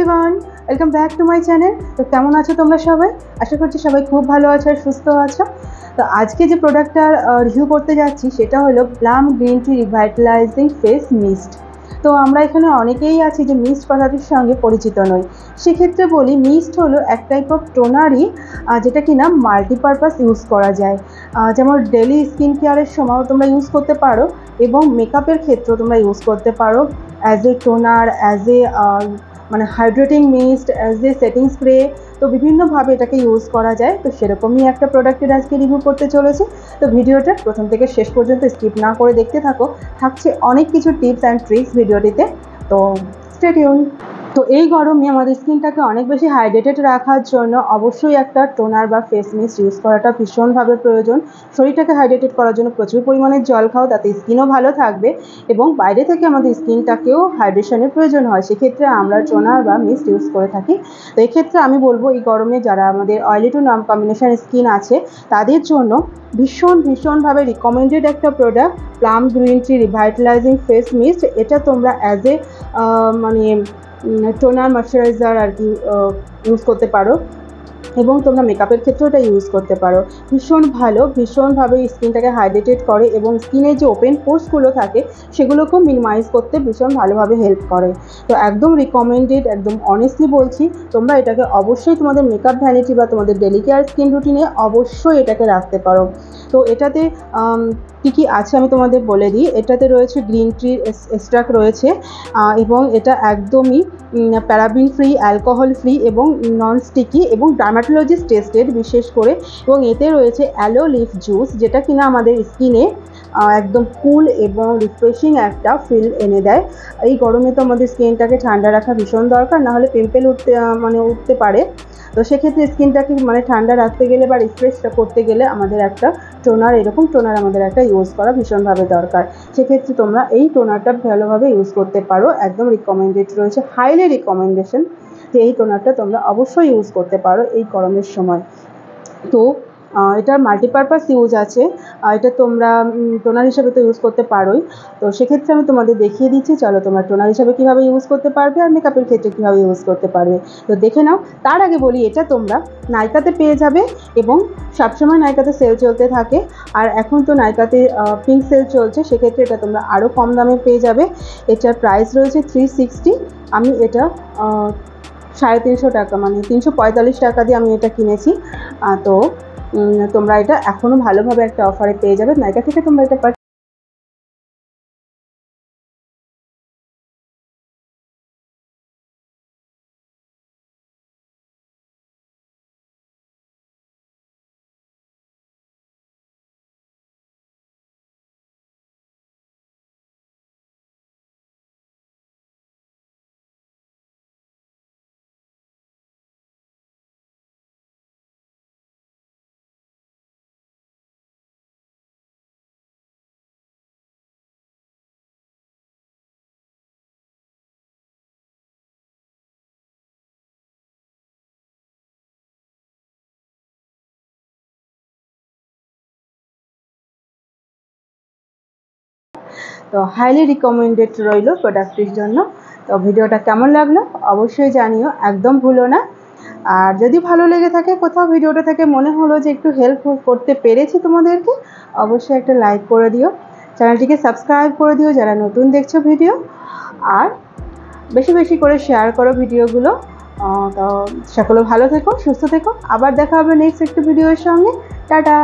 Everyone welcome back to my channel. तो केमन आछो तोमरा सबाई? आशा करछि सबाई खूब भालो आछो और सुस्थ आछो। तो आज के जो प्रोडक्टटार रिव्यू करते जाচ্ছি সেটা হলো Plum green tea revitalising face mist. तो আমরা এখানে অনেকেই আছি যে মিস্ট কথাটির সঙ্গে পরিচিত নই। সেক্ষেত্রে বলি মিস্ট হলো এক টাইপ অফ টোনারই যেটা কিনা মাল্টিপারপাস ইউজ করা যায়। যেমন ডেলি স্কিন কেয়ারের সময়ও তোমরা ইউজ করতে পারো এবং মেকআপের ক্ষেত্রেও তোমরা ইউজ করতে পারো as a toner, as a মানে hydrating mist, as a setting spray. তো বিভিন্নভাবে এটাকে ইউজ করা যায়। তো সেরকমই একটা প্রোডাক্টের আজকে রিভিউ করতে চলেছি। তো ভিডিওটা প্রথম থেকে শেষ পর্যন্ত স্কিপ না করে দেখতে থাকো, থাকছে অনেক কিছু টিপস অ্যান্ড ট্রিক্স ভিডিওটিতে। তো স্টে টিউন। তো এই গরমে আমাদের স্কিনটাকে অনেক বেশি হাইড্রেটেড রাখার জন্য অবশ্যই একটা টোনার বা ফেস মিস্ট ইউজ করাটা ভীষণভাবে প্রয়োজন। শরীরটাকে হাইড্রেটেড করার জন্য প্রচুর পরিমাণে জল খাও, তাতে স্কিনও ভালো থাকবে এবং বাইরে থেকে আমাদের স্কিনটাকেও হাইড্রেশনের প্রয়োজন হয়। সেক্ষেত্রে আমরা টোনার বা মিস্ট ইউজ করে থাকি। তো এক্ষেত্রে আমি বলবো এই গরমে যারা আমাদের অয়েলি টু নাম কম্বিনেশন স্কিন আছে তাদের জন্য ভীষণভাবে রিকমেন্ডেড একটা product Plum green tea revitalising face mist. এটা তোমরা অ্যাজ এ মানে টোনার ময়শ্চারাইজার আর কি ইউজ করতে পারো এবং তোমরা মেকআপের ক্ষেত্রেও এটা ইউজ করতে পারো। ভীষণভাবে স্কিনটাকে হাইড্রেটেড করে এবং স্কিনের যে ওপেন পোর্সগুলো থাকে সেগুলোকেও মিনিমাইজ করতে ভীষণ ভালোভাবে হেল্প করে। তো একদম রিকমেন্ডেড, একদম অনেস্টলি বলছি, তোমরা এটাকে অবশ্যই তোমাদের মেকআপ ভ্যানিটি বা তোমাদের ডেলি কেয়ার স্কিন রুটিনে অবশ্যই এটাকে রাখতে পারো। তো এটাতে কী আছে আমি তোমাদের বলে দিই। এটাতে রয়েছে গ্রিন টির এক্সট্রাক্ট রয়েছে এবং এটা একদমই প্যারাবিন ফ্রি, অ্যালকোহল ফ্রি এবং নন স্টিকি এবং ডার্মাটোলজিস্ট টেস্টেড বিশেষ করে। এবং এতে রয়েছে অ্যালো লিফ জুস, যেটা কিনা আমাদের স্কিনে একদম কুল এবং রিফ্রেশিং একটা ফিল এনে দেয়। এই গরমে তো আমাদের স্কিনটাকে ঠান্ডা রাখা ভীষণ দরকার, নাহলে পিম্পল উঠতে পারে। তো সেক্ষেত্রে স্কিনটাকে ঠান্ডা রাখতে গেলে বা রিফ্রেশ করতে গেলে আমাদের একটা টোনার, এরকম টোনার আমাদের একটা ইউজ করা ভীষণভাবে দরকার। সেক্ষেত্রে তোমরা এই টোনারটা ভালোভাবে ইউজ করতে পারো। একদম রিকমেন্ডেড রয়েছে, হাইলি রিকমেন্ডেশন যে এই টোনারটা তোমরা অবশ্যই ইউজ করতে পারো এই গরমের সময়। তো এটার মাল্টিপারপাস ইউজ আছে। এটা তোমরা টোনার হিসেবে তো ইউজ করতে পারোই। তো সেক্ষেত্রে আমি তোমাদের দেখিয়ে দিচ্ছি, চলো তোমরা টোনার হিসেবে কীভাবে ইউজ করতে পারবে আর মেকআপের ক্ষেত্রে কীভাবে ইউজ করতে পারবে। তো দেখে নাও। তার আগে বলি এটা তোমরা নাইকাতে পেয়ে যাবে এবং সবসময় নাইকাতে সেল চলতে থাকে। আর এখন তো নাইকাতে পিঙ্ক সেল চলছে, সেক্ষেত্রে এটা তোমরা আরও কম দামে পেয়ে যাবে। এটার প্রাইস রয়েছে 360। আমি এটা 350 টাকা মানে 345 টাকা দিয়ে আমি এটা কিনেছি। তো তোমরা এটা এখনও ভালোভাবে একটা অফারে পেয়ে যাবে। নাইকা থেকে তোমরা এটা তো হাইলি রিকমেন্ডেড রইল প্রোডাক্টটির জন্য। তো ভিডিওটা কেমন লাগলো অবশ্যই জানিও, একদম ভুলো না। আর যদি ভালো লেগে থাকে, কোথাও ভিডিওটা থেকে মনে হলো যে একটু হেল্প করতে পেরেছি তোমাদেরকে, অবশ্যই একটা লাইক করে দিও, চ্যানেলটিকে সাবস্ক্রাইব করে দিও যারা নতুন দেখছো ভিডিও, আর বেশি করে শেয়ার করো ভিডিওগুলো। তো সকলে ভালো থেকো, সুস্থ থেকো। আবার দেখা হবে নেক্সট একটা ভিডিওর সঙ্গে। টাটা।